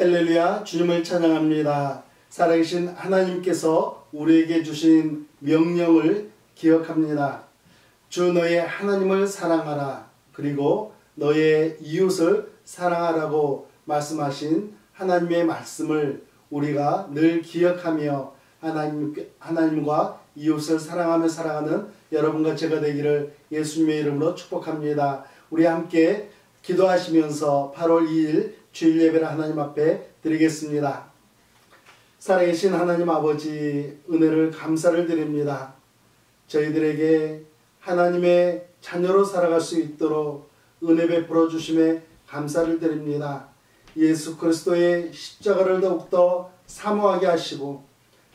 할렐루야, 주님을 찬양합니다. 살아계신 하나님께서 우리에게 주신 명령을 기억합니다. 주 너의 하나님을 사랑하라. 그리고 너의 이웃을 사랑하라고 말씀하신 하나님의 말씀을 우리가 늘 기억하며 하나님과 이웃을 사랑하며 살아가는 여러분과 제가 되기를 예수님의 이름으로 축복합니다. 우리 함께 기도하시면서 8월 2일 주일 예배를 하나님 앞에 드리겠습니다. 살아계신 하나님 아버지, 은혜를 감사를 드립니다. 저희들에게 하나님의 자녀로 살아갈 수 있도록 은혜 베풀어 주심에 감사를 드립니다. 예수 그리스도의 십자가를 더욱더 사모하게 하시고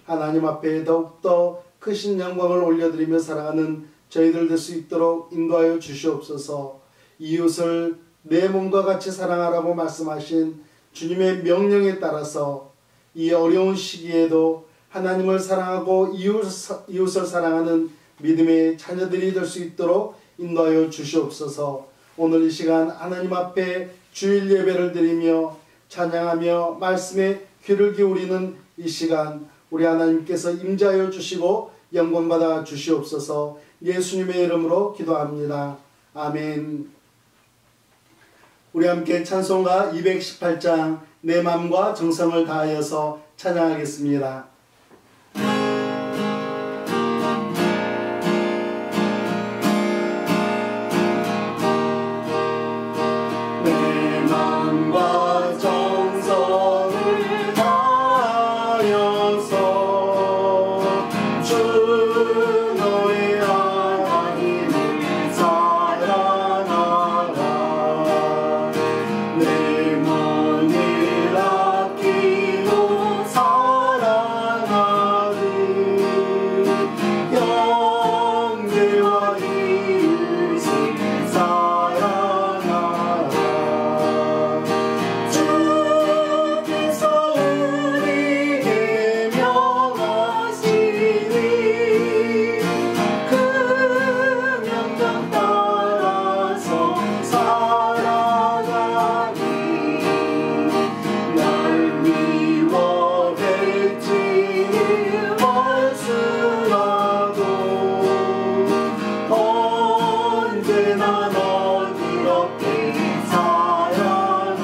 하나님 앞에 더욱더 크신 영광을 올려드리며 살아가는 저희들 될 수 있도록 인도하여 주시옵소서. 이웃을 내 몸과 같이 사랑하라고 말씀하신 주님의 명령에 따라서 이 어려운 시기에도 하나님을 사랑하고 이웃을 사랑하는 믿음의 자녀들이 될 수 있도록 인도하여 주시옵소서. 오늘 이 시간 하나님 앞에 주일 예배를 드리며 찬양하며 말씀에 귀를 기울이는 이 시간 우리 하나님께서 임재하여 주시고 영광받아 주시옵소서. 예수님의 이름으로 기도합니다. 아멘. 우리 함께 찬송가 218장 내 맘과 정성을 다하여서 찬양하겠습니다. 내 맘과 정성을 다하여서 주 너의 하나님을 사랑하라. 내 몸을 아끼고 사랑하리. 형제와 이웃을 사랑하라. 주께서 우리에게 명하시니 그 명령 따라서 살아가니. 날 미워할지는 멀수라도 언제나 너 그렇게 사랑하라.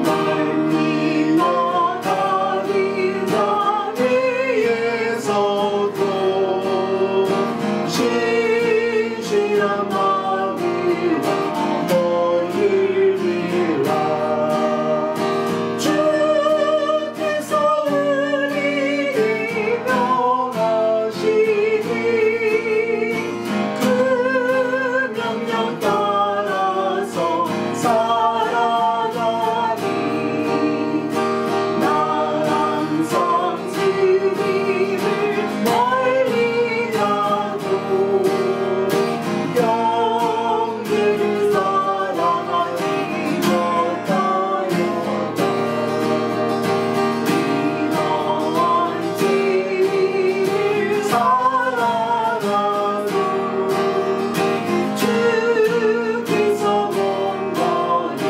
날 미워하는 나 위에서도 신실한 마음으로 너를 위라. 주께서 우리에게 명하시니 그 명령 따라서 살아가니. 나 항상 주님을 멀리 하고 영들을 사랑하니 못하여다. 이러한 주님을 사랑하고 주께서 몸거여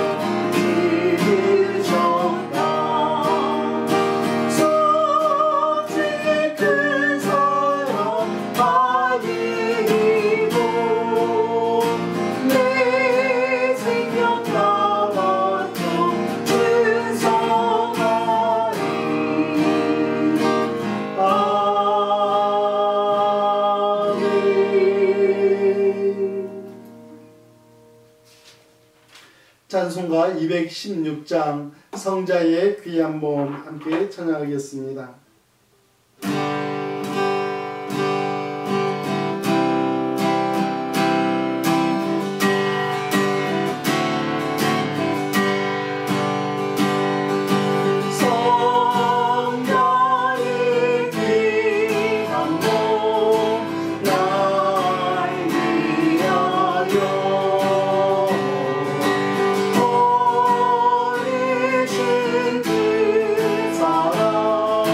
이르셨다. 소중히 큰 사랑 아니고 내 생명 다바쳐 준성하리. 아멘. 찬송가 216장 성자의 귀한 몸 함께 찬양하겠습니다. 성자의 귀한 몸 날 위하여 버리신 그 사랑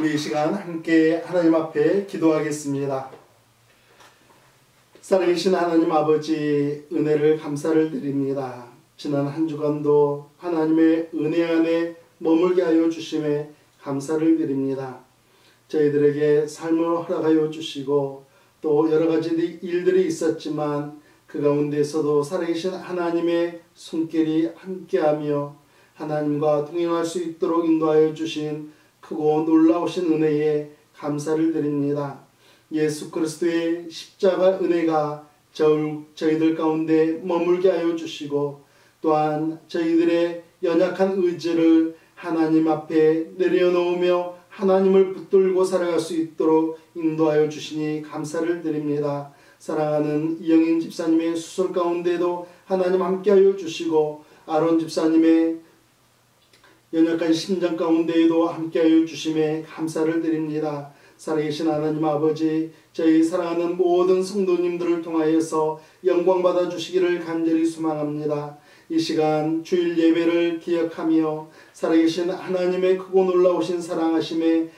우리 이 시간 함께 하나님 앞에 기도하겠습니다. 살아계신 하나님 아버지, 은혜를 감사를 드립니다. 지난 한 주간도 하나님의 은혜 안에 머물게 하여 주심에 감사를 드립니다. 저희들에게 삶을 허락하여 주시고 또 여러 가지 일들이 있었지만 그 가운데서도 살아계신 하나님의 손길이 함께하며 하나님과 동행할 수 있도록 인도하여 주신 크고 놀라우신 은혜에 감사를 드립니다. 예수 그리스도의 십자가 은혜가 저희들 가운데 머물게 하여 주시고 또한 저희들의 연약한 의지를 하나님 앞에 내려놓으며 하나님을 붙들고 살아갈 수 있도록 인도하여 주시니 감사를 드립니다. 사랑하는 이영인 집사님의 수술 가운데도 하나님 함께하여 주시고 아론 집사님의 연약한 심정 가운데에도 함께하여 주심에 감사를 드립니다. 살아계신 하나님 아버지, 저희 사랑하는 모든 성도님들을 통하여서 영광 받아 주시기를 간절히 소망합니다. 이 시간 주일 예배를 기억하며 살아계신 하나님의 크고 놀라우신 사랑하심에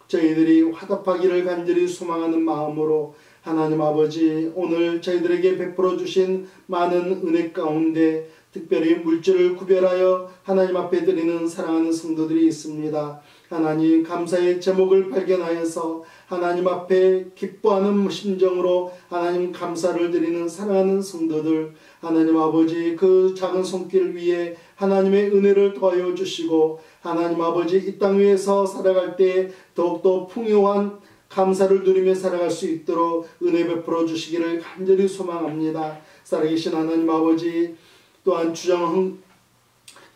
저희들이 화답하기를 간절히 소망하는 마음으로 하나님 아버지, 오늘 저희들에게 베풀어 주신 많은 은혜 가운데 특별히 물질을 구별하여 하나님 앞에 드리는 사랑하는 성도들이 있습니다. 하나님, 감사의 제목을 발견하여서 하나님 앞에 기뻐하는 심정으로 하나님 감사를 드리는 사랑하는 성도들, 하나님 아버지, 그 작은 손길 위에 하나님의 은혜를 더하여 주시고 하나님 아버지, 이 땅 위에서 살아갈 때 더욱더 풍요한 감사를 누리며 살아갈 수 있도록 은혜 베풀어 주시기를 간절히 소망합니다. 살아계신 하나님 아버지, 또한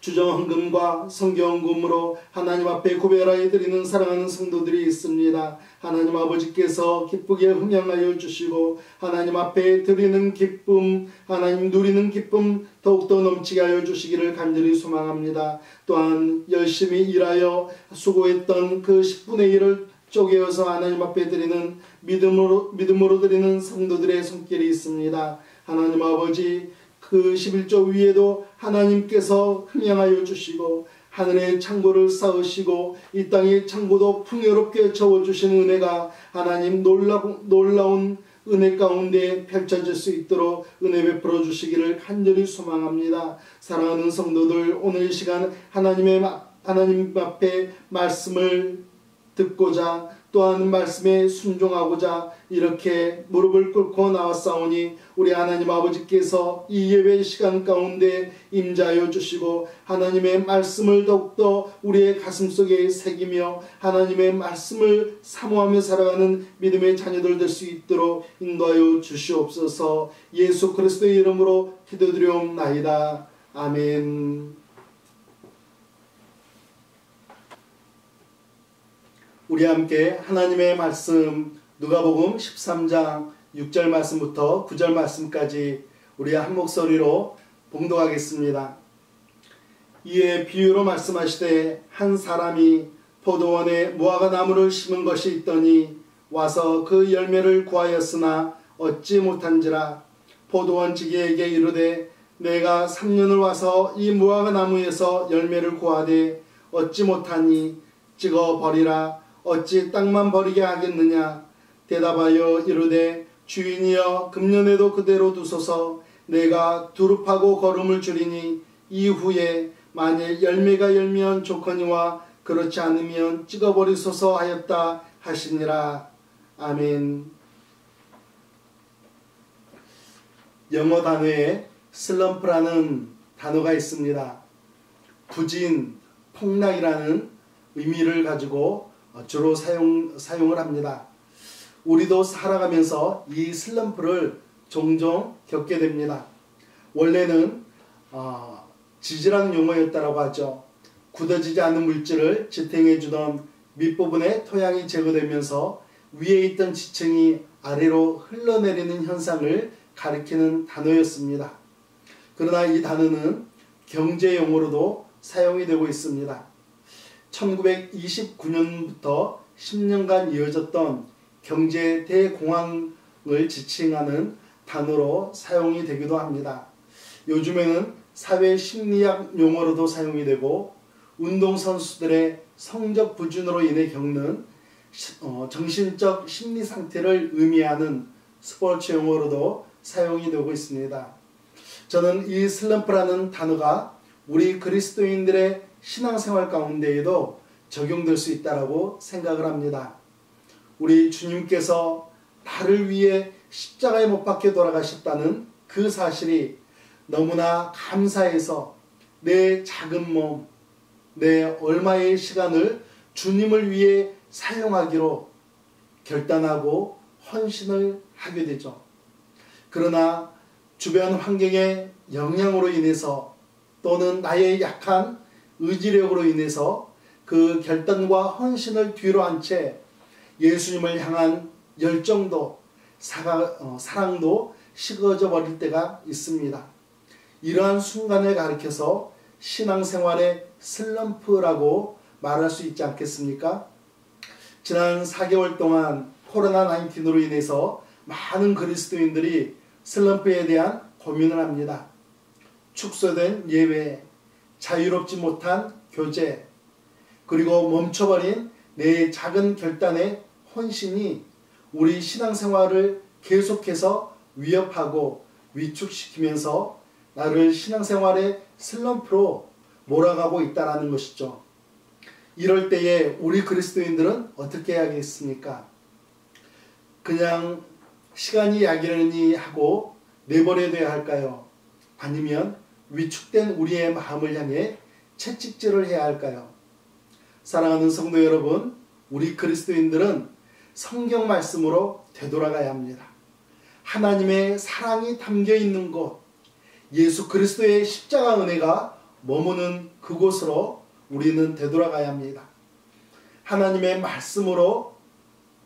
주정헌금과 성경헌금으로 하나님 앞에 구별하여 드리는 사랑하는 성도들이 있습니다. 하나님 아버지께서 기쁘게 흥양하여 주시고 하나님 앞에 드리는 기쁨, 하나님 누리는 기쁨 더욱더 넘치게 하여 주시기를 간절히 소망합니다. 또한 열심히 일하여 수고했던 그 10분의 1을 쪼개어서 하나님 앞에 드리는 믿음으로 드리는 성도들의 손길이 있습니다. 하나님 아버지, 그 11조 위에도 하나님께서 흥양하여 주시고 하늘의 창고를 쌓으시고 이 땅의 창고도 풍요롭게 채워주시는 은혜가 하나님 놀라운 은혜 가운데 펼쳐질 수 있도록 은혜 베풀어 주시기를 간절히 소망합니다. 사랑하는 성도들, 오늘 이 시간 하나님 앞에 말씀을 듣고자 또한 말씀에 순종하고자 이렇게 무릎을 꿇고 나왔사오니 우리 하나님 아버지께서 이 예배 시간 가운데 임재하여 주시고 하나님의 말씀을 더욱더 우리의 가슴속에 새기며 하나님의 말씀을 사모하며 살아가는 믿음의 자녀들 될 수 있도록 인도하여 주시옵소서. 예수 그리스도의 이름으로 기도드리옵나이다. 아멘. 우리 함께 하나님의 말씀 누가복음 13장 6절 말씀부터 9절 말씀까지 우리 한 목소리로 봉독하겠습니다. 이에 비유로 말씀하시되 한 사람이 포도원에 무화과 나무를 심은 것이 있더니 와서 그 열매를 구하였으나 얻지 못한지라. 포도원 지기에게 이르되 내가 3년을 와서 이 무화과 나무에서 열매를 구하되 얻지 못하니 찍어 버리라. 어찌 땅만 버리게 하겠느냐. 대답하여 이르되 주인이여, 금년에도 그대로 두소서. 내가 두릅하고 거름을 줄이니 이후에 만일 열매가 열면 좋거니와 그렇지 않으면 찍어버리소서 하였다 하시니라. 아멘. 영어 단어에 슬럼프라는 단어가 있습니다. 부진, 폭락이라는 의미를 가지고 주로 사용을 합니다. 우리도 살아가면서 이 슬럼프를 종종 겪게 됩니다. 원래는 지지라는 용어였다고 하죠. 굳어지지 않은 물질을 지탱해 주던 밑부분의 토양이 제거되면서 위에 있던 지층이 아래로 흘러내리는 현상을 가리키는 단어였습니다. 그러나 이 단어는 경제 용어로도 사용이 되고 있습니다. 1929년부터 10년간 이어졌던 경제 대공황을 지칭하는 단어로 사용이 되기도 합니다. 요즘에는 사회 심리학 용어로도 사용이 되고 운동선수들의 성적 부진으로 인해 겪는 정신적 심리 상태를 의미하는 스포츠 용어로도 사용이 되고 있습니다. 저는 이 슬럼프라는 단어가 우리 그리스도인들의 신앙생활 가운데에도 적용될 수 있다고 생각을 합니다. 우리 주님께서 나를 위해 십자가에 못 박혀 돌아가셨다는 그 사실이 너무나 감사해서 내 작은 몸, 내 얼마의 시간을 주님을 위해 사용하기로 결단하고 헌신을 하게 되죠. 그러나 주변 환경의 영향으로 인해서 또는 나의 약한 의지력으로 인해서 그 결단과 헌신을 뒤로 한 채 예수님을 향한 열정도 사랑도 식어져 버릴 때가 있습니다. 이러한 순간을 가리켜서 신앙생활의 슬럼프라고 말할 수 있지 않겠습니까? 지난 4개월 동안 코로나19로 인해서 많은 그리스도인들이 슬럼프에 대한 고민을 합니다. 축소된 예배, 자유롭지 못한 교제, 그리고 멈춰버린 내 작은 결단의 헌신이 우리 신앙생활을 계속해서 위협하고 위축시키면서 나를 신앙생활의 슬럼프로 몰아가고 있다는 것이죠. 이럴 때에 우리 그리스도인들은 어떻게 해야겠습니까? 그냥 시간이 약이려니 하고 내버려둬야 할까요? 아니면 위축된 우리의 마음을 향해 채찍질을 해야 할까요? 사랑하는 성도 여러분, 우리 그리스도인들은 성경 말씀으로 되돌아가야 합니다. 하나님의 사랑이 담겨 있는 곳, 예수 그리스도의 십자가 은혜가 머무는 그곳으로 우리는 되돌아가야 합니다. 하나님의 말씀으로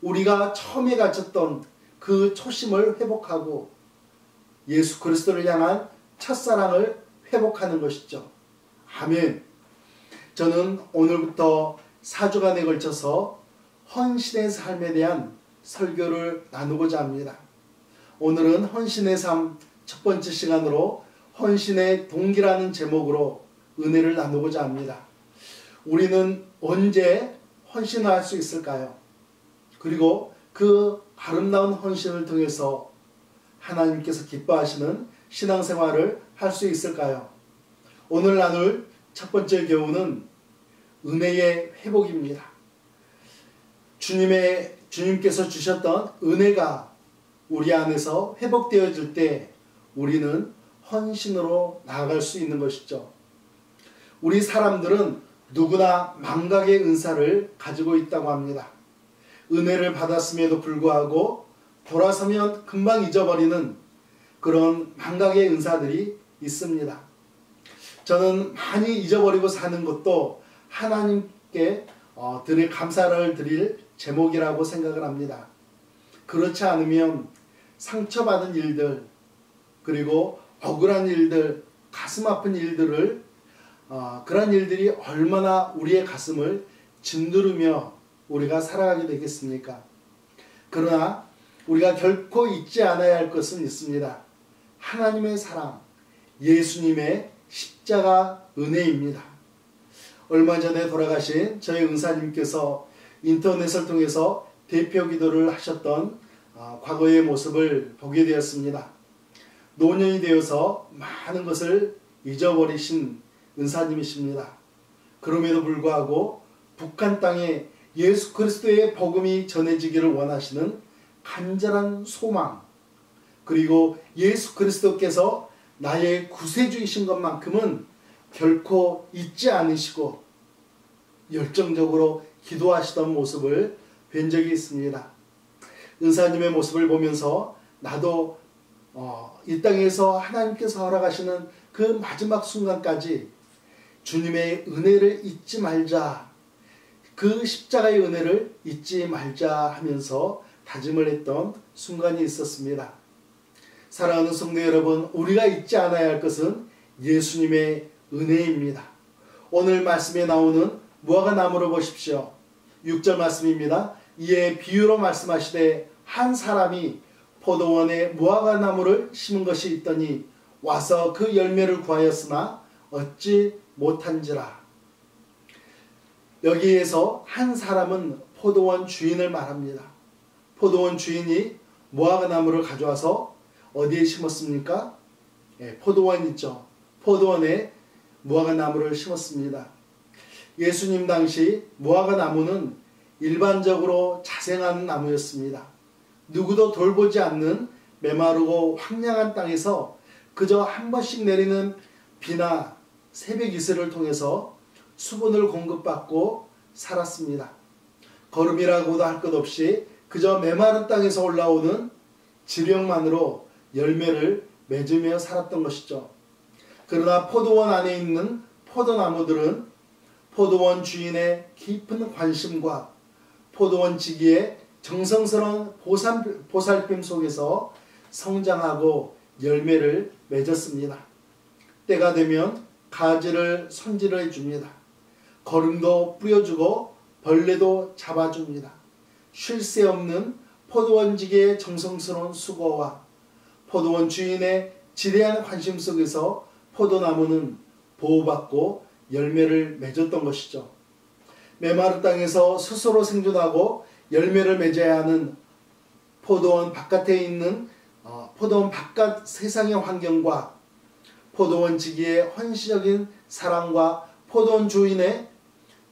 우리가 처음에 가졌던 그 초심을 회복하고 예수 그리스도를 향한 첫사랑을 회복하는 것이죠. 아멘. 저는 오늘부터 4주간에 걸쳐서 헌신의 삶에 대한 설교를 나누고자 합니다. 오늘은 헌신의 삶 첫 번째 시간으로 헌신의 동기라는 제목으로 은혜를 나누고자 합니다. 우리는 언제 헌신을 할 수 있을까요? 그리고 그 아름다운 헌신을 통해서 하나님께서 기뻐하시는 신앙생활을 할 수 있을까요? 오늘 나눌 첫 번째 교훈은 은혜의 회복입니다. 주님께서 주셨던 은혜가 우리 안에서 회복되어질 때 우리는 헌신으로 나아갈 수 있는 것이죠. 우리 사람들은 누구나 망각의 은사를 가지고 있다고 합니다. 은혜를 받았음에도 불구하고 돌아서면 금방 잊어버리는 그런 망각의 은사들이 있습니다. 저는 많이 잊어버리고 사는 것도 하나님께 감사를 드릴 제목이라고 생각을 합니다. 그렇지 않으면 상처받은 일들, 그리고 억울한 일들, 가슴 아픈 일들을 그런 일들이 얼마나 우리의 가슴을 짓누르며 우리가 살아가게 되겠습니까? 그러나 우리가 결코 잊지 않아야 할 것은 있습니다. 하나님의 사랑, 예수님의 십자가 은혜입니다. 얼마 전에 돌아가신 저희 은사님께서 인터넷을 통해서 대표 기도를 하셨던 과거의 모습을 보게 되었습니다. 노년이 되어서 많은 것을 잊어버리신 은사님이십니다. 그럼에도 불구하고 북한 땅에 예수 그리스도의 복음이 전해지기를 원하시는 간절한 소망, 그리고 예수 그리스도께서 나의 구세주이신 것만큼은 결코 잊지 않으시고 열정적으로 기도하시던 모습을 뵌 적이 있습니다. 은사님의 모습을 보면서 나도 이 땅에서 하나님께서 허락하시는 그 마지막 순간까지 주님의 은혜를 잊지 말자, 그 십자가의 은혜를 잊지 말자 하면서 다짐을 했던 순간이 있었습니다. 사랑하는 성도 여러분, 우리가 잊지 않아야 할 것은 예수님의 은혜입니다. 오늘 말씀에 나오는 무화과나무를 보십시오. 6절 말씀입니다. 이에 비유로 말씀하시되 한 사람이 포도원에 무화과나무를 심은 것이 있더니 와서 그 열매를 구하였으나 얻지 못한지라. 여기에서 한 사람은 포도원 주인을 말합니다. 포도원 주인이 무화과 나무를 가져와서 어디에 심었습니까? 포도원 있죠. 포도원에 무화과 나무를 심었습니다. 예수님 당시 무화과 나무는 일반적으로 자생하는 나무였습니다. 누구도 돌보지 않는 메마르고 황량한 땅에서 그저 한 번씩 내리는 비나 새벽 이슬을 통해서 수분을 공급받고 살았습니다. 거름이라고도 할 것 없이 그저 메마른 땅에서 올라오는 지령만으로 열매를 맺으며 살았던 것이죠. 그러나 포도원 안에 있는 포도나무들은 포도원 주인의 깊은 관심과 포도원 지기의 정성스러운 보살핌 속에서 성장하고 열매를 맺었습니다. 때가 되면 가지를 손질해 줍니다. 거름도 뿌려주고 벌레도 잡아줍니다. 쉴 새 없는 포도원 지기의 정성스러운 수고와 포도원 주인의 지대한 관심 속에서 포도나무는 보호받고 열매를 맺었던 것이죠. 메마른 땅에서 스스로 생존하고 열매를 맺어야 하는 포도원 바깥에 있는 포도원 바깥 세상의 환경과 포도원 지기의 헌신적인 사랑과 포도원 주인의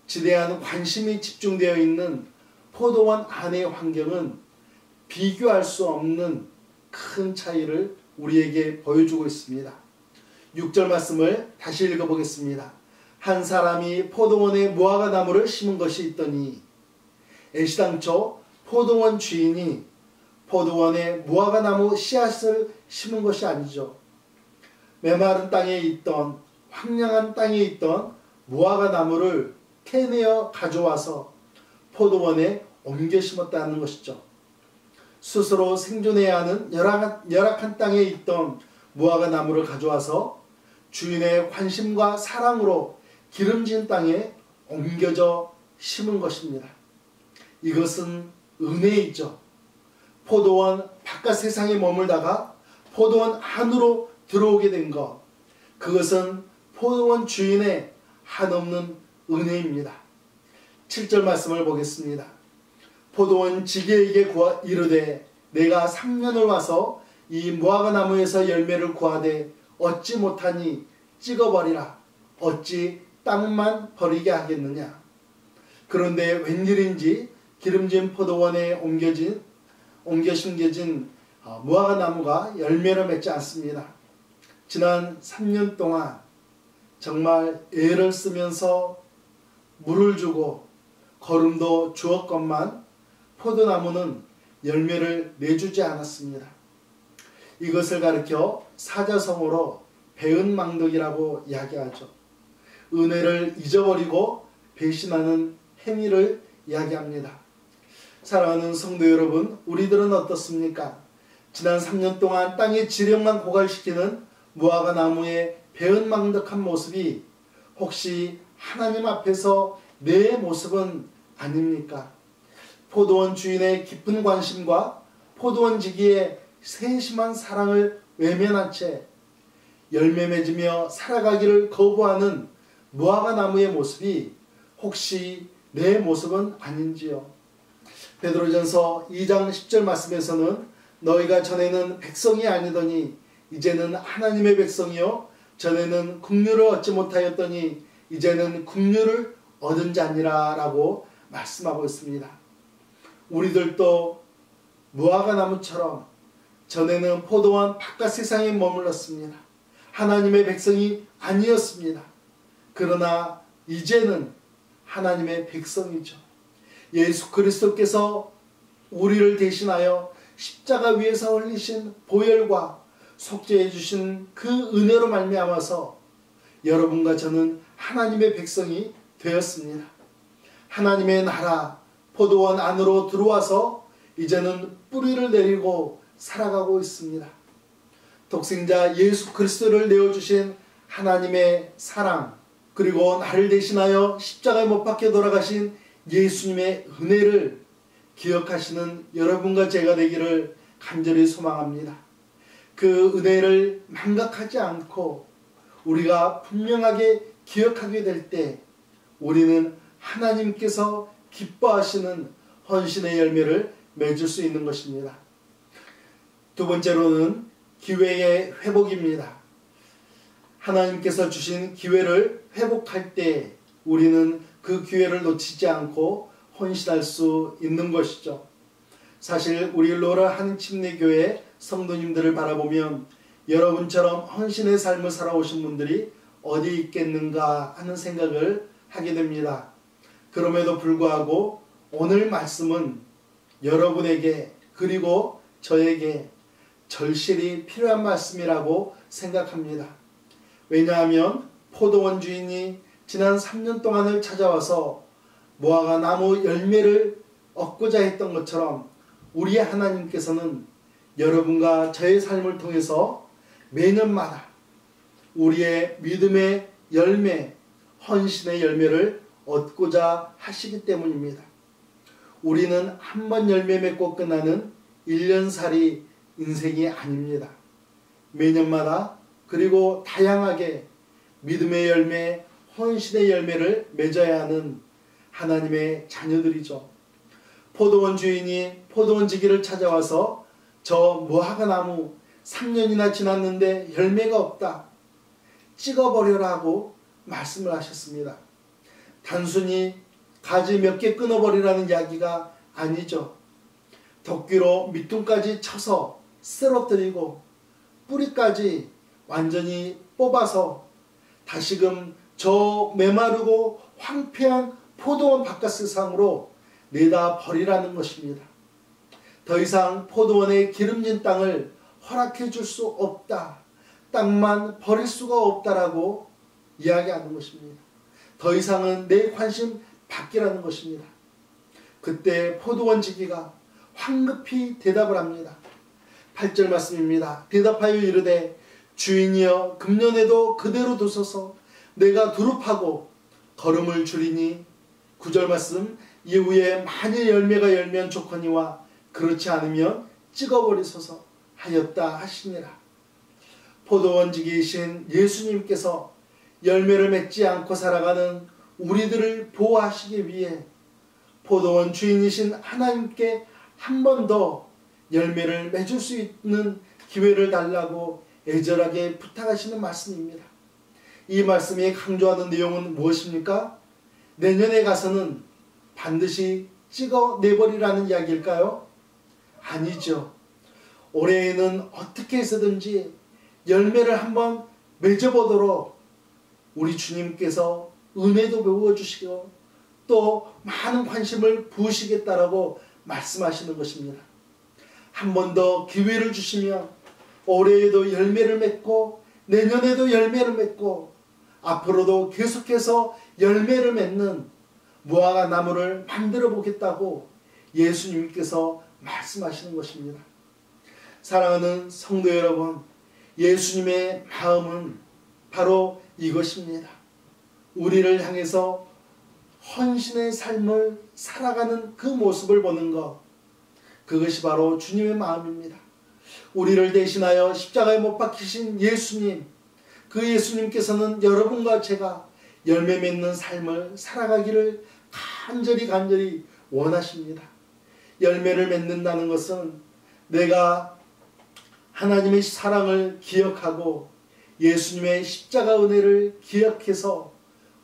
지대한 관심이 집중되어 있는 포도원 안의 환경은 비교할 수 없는 큰 차이를 우리에게 보여주고 있습니다. 6절 말씀을 다시 읽어보겠습니다. 한 사람이 포도원에 무화과 나무를 심은 것이 있더니 애시당초 포도원 주인이 포도원에 무화과 나무 씨앗을 심은 것이 아니죠. 메마른 땅에 있던 황량한 땅에 있던 무화과 나무를 캐내어 가져와서 포도원에 옮겨 심었다는 것이죠. 스스로 생존해야 하는 열악한 땅에 있던 무화과 나무를 가져와서 주인의 관심과 사랑으로 기름진 땅에 옮겨져 심은 것입니다. 이것은 은혜이죠. 포도원 바깥 세상에 머물다가 포도원 안으로 들어오게 된 것, 그것은 포도원 주인의 한없는 은혜입니다. 7절 말씀을 보겠습니다. 포도원 지기에게 이르되 내가 3년을 와서 이 무화과 나무에서 열매를 구하되 얻지 못하니 찍어버리라. 어찌 땅만 버리게 하겠느냐. 그런데 웬일인지 기름진 포도원에 옮겨 심겨진 무화과 나무가 열매를 맺지 않습니다. 지난 3년 동안 정말 애를 쓰면서 물을 주고 거름도 주었건만 포도나무는 열매를 내주지 않았습니다. 이것을 가리켜 사자성어로 배은망덕이라고 이야기하죠. 은혜를 잊어버리고 배신하는 행위를 이야기합니다. 사랑하는 성도 여러분, 우리들은 어떻습니까? 지난 3년 동안 땅의 지령만 고갈시키는 무화과 나무의 배은망덕한 모습이 혹시 하나님 앞에서 내 모습은 아닙니까? 포도원 주인의 깊은 관심과 포도원 지기의 세심한 사랑을 외면한 채 열매 맺으며 살아가기를 거부하는 무화과 나무의 모습이 혹시 내 모습은 아닌지요? 베드로전서 2장 10절 말씀에서는 너희가 전에는 백성이 아니더니 이제는 하나님의 백성이요 전에는 국류를 얻지 못하였더니 이제는 국류를 얻은 자니라 라고 말씀하고 있습니다. 우리들도 무화과 나무처럼 전에는 포도원 바깥 세상에 머물렀습니다. 하나님의 백성이 아니었습니다. 그러나 이제는 하나님의 백성이죠. 예수 그리스도께서 우리를 대신하여 십자가 위에서 흘리신 보혈과 속죄해 주신 그 은혜로 말미암아서 여러분과 저는 하나님의 백성이 되었습니다. 하나님의 나라 포도원 안으로 들어와서 이제는 뿌리를 내리고 살아가고 있습니다. 독생자 예수 그리스도를 내어주신 하나님의 사랑, 그리고 나를 대신하여 십자가에 못 박혀 돌아가신 예수님의 은혜를 기억하시는 여러분과 제가 되기를 간절히 소망합니다. 그 은혜를 망각하지 않고 우리가 분명하게 기억하게 될 때 우리는 하나님께서 기뻐하시는 헌신의 열매를 맺을 수 있는 것입니다. 두 번째로는 기회의 회복입니다. 하나님께서 주신 기회를 회복할 때 우리는 그 기회를 놓치지 않고 헌신할 수 있는 것이죠. 사실 우리 로라 한침례교회 성도님들을 바라보면 여러분처럼 헌신의 삶을 살아오신 분들이 어디 있겠는가 하는 생각을 하게 됩니다. 그럼에도 불구하고 오늘 말씀은 여러분에게 그리고 저에게 절실히 필요한 말씀이라고 생각합니다. 왜냐하면 포도원 주인이 지난 3년 동안을 찾아와서 무화과 나무 열매를 얻고자 했던 것처럼 우리 하나님께서는 여러분과 저의 삶을 통해서 매년마다 우리의 믿음의 열매, 헌신의 열매를 얻고자 하시기 때문입니다. 우리는 한 번 열매 맺고 끝나는 1년살이 인생이 아닙니다. 매년마다 그리고 다양하게 믿음의 열매, 헌신의 열매를 맺어야 하는 하나님의 자녀들이죠. 포도원 주인이 포도원지기를 찾아와서 저 무화과 나무 3년이나 지났는데 열매가 없다. 찍어버려라고 말씀을 하셨습니다. 단순히 가지 몇 개 끊어버리라는 이야기가 아니죠. 도끼로 밑둥까지 쳐서 쓰러뜨리고 뿌리까지 완전히 뽑아서 다시금 저 메마르고 황폐한 포도원 바깥 세상으로 내다 버리라는 것입니다. 더 이상 포도원의 기름진 땅을 허락해 줄 수 없다. 땅만 버릴 수가 없다라고 이야기하는 것입니다. 더 이상은 내 관심 밖이라는 것입니다. 그때 포도원 지기가 황급히 대답을 합니다. 8절 말씀입니다. 대답하여 이르되 주인이여 금년에도 그대로 두소서 내가 두릅하고 걸음을 줄이니 9절 말씀 이후에 만일 열매가 열면 좋거니와 그렇지 않으면 찍어버리소서 하였다 하시니라. 포도원지기이신 예수님께서 열매를 맺지 않고 살아가는 우리들을 보호하시기 위해 포도원 주인이신 하나님께 한 번 더 열매를 맺을 수 있는 기회를 달라고 애절하게 부탁하시는 말씀입니다. 이 말씀이 강조하는 내용은 무엇입니까? 내년에 가서는 반드시 찍어내버리라는 이야기일까요? 아니죠. 올해에는 어떻게 해서든지 열매를 한번 맺어보도록 우리 주님께서 은혜도 베어주시고 또 많은 관심을 부으시겠다라고 말씀하시는 것입니다. 한 번 더 기회를 주시면 올해에도 열매를 맺고 내년에도 열매를 맺고 앞으로도 계속해서 열매를 맺는 무화과 나무를 만들어 보겠다고 예수님께서 말씀하시는 것입니다. 사랑하는 성도 여러분, 예수님의 마음은 바로 이것입니다. 우리를 향해서 헌신의 삶을 살아가는 그 모습을 보는 것, 그것이 바로 주님의 마음입니다. 우리를 대신하여 십자가에 못 박히신 예수님, 그 예수님께서는 여러분과 제가 열매 맺는 삶을 살아가기를 간절히 원하십니다. 열매를 맺는다는 것은 내가 하나님의 사랑을 기억하고 예수님의 십자가 은혜를 기억해서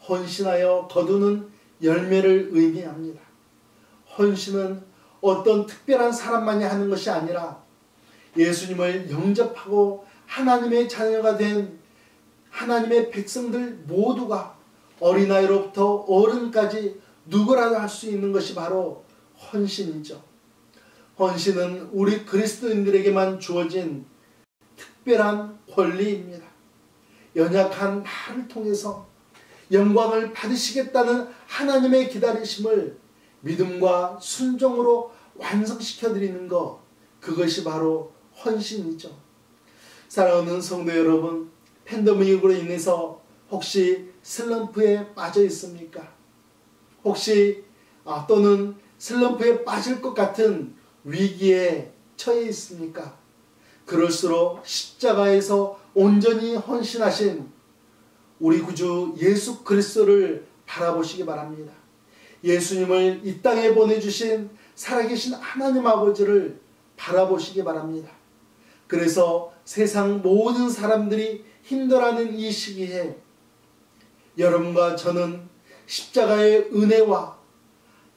헌신하여 거두는 열매를 의미합니다. 헌신은 어떤 특별한 사람만이 하는 것이 아니라 예수님을 영접하고 하나님의 자녀가 된 하나님의 백성들 모두가 어린아이로부터 어른까지 누구라도 할 수 있는 것이 바로 헌신이죠. 헌신은 우리 그리스도인들에게만 주어진 특별한 권리입니다. 연약한 나를 통해서 영광을 받으시겠다는 하나님의 기다리심을 믿음과 순종으로 완성시켜드리는 것, 그것이 바로 헌신이죠. 사랑하는 성도 여러분, 팬데믹으로 인해서 혹시 슬럼프에 빠져 있습니까? 혹시 또는 슬럼프에 빠질 것 같은 위기에 처해 있습니까? 그럴수록 십자가에서 온전히 헌신하신 우리 구주 예수 그리스도를 바라보시기 바랍니다. 예수님을 이 땅에 보내주신 살아계신 하나님 아버지를 바라보시기 바랍니다. 그래서 세상 모든 사람들이 힘들어하는 이 시기에 여러분과 저는 십자가의 은혜와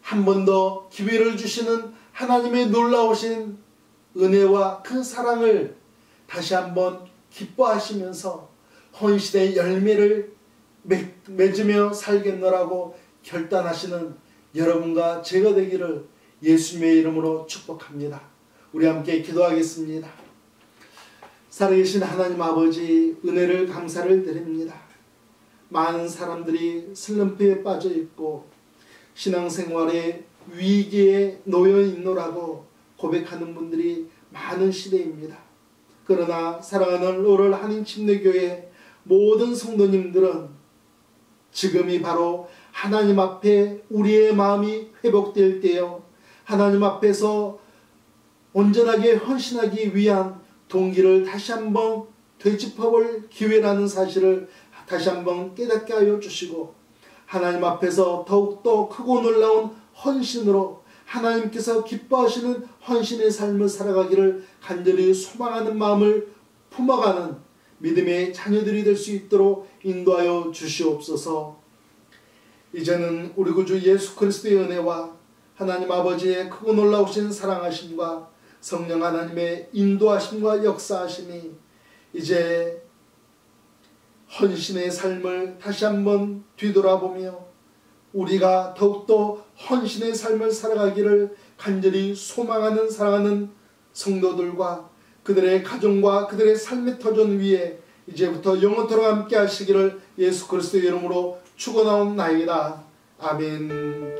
한 번 더 기회를 주시는 하나님의 놀라우신 은혜와 그 사랑을 다시 한번 기뻐하시면서 헌신의 열매를 맺으며 살겠노라고 결단하시는 여러분과 제가 되기를 예수님의 이름으로 축복합니다. 우리 함께 기도하겠습니다. 살아계신 하나님 아버지, 은혜를 감사를 드립니다. 많은 사람들이 슬럼프에 빠져 있고 신앙생활의 위기에 놓여 있노라고 고백하는 분들이 많은 시대입니다. 그러나 사랑하는 오늘 한인침례교회 모든 성도님들은 지금이 바로 하나님 앞에 우리의 마음이 회복될 때요, 하나님 앞에서 온전하게 헌신하기 위한 동기를 다시 한번 되짚어볼 기회라는 사실을 다시 한번 깨닫게 하여 주시고, 하나님 앞에서 더욱더 크고 놀라운 헌신으로 하나님께서 기뻐하시는 헌신의 삶을 살아가기를 간절히 소망하는 마음을 품어가는 믿음의 자녀들이 될 수 있도록 인도하여 주시옵소서. 이제는 우리 구주 예수 그리스도의 은혜와 하나님 아버지의 크고 놀라우신 사랑하심과 성령 하나님의 인도하심과 역사하심이 이제 헌신의 삶을 다시 한번 뒤돌아보며 우리가 더욱더 헌신의 삶을 살아가기를 간절히 소망하는 사랑하는 성도들과 그들의 가정과 그들의 삶의 터전 위에 이제부터 영원토록 함께 하시기를 예수 그리스도의 이름으로 축원하옵나이다. 아멘.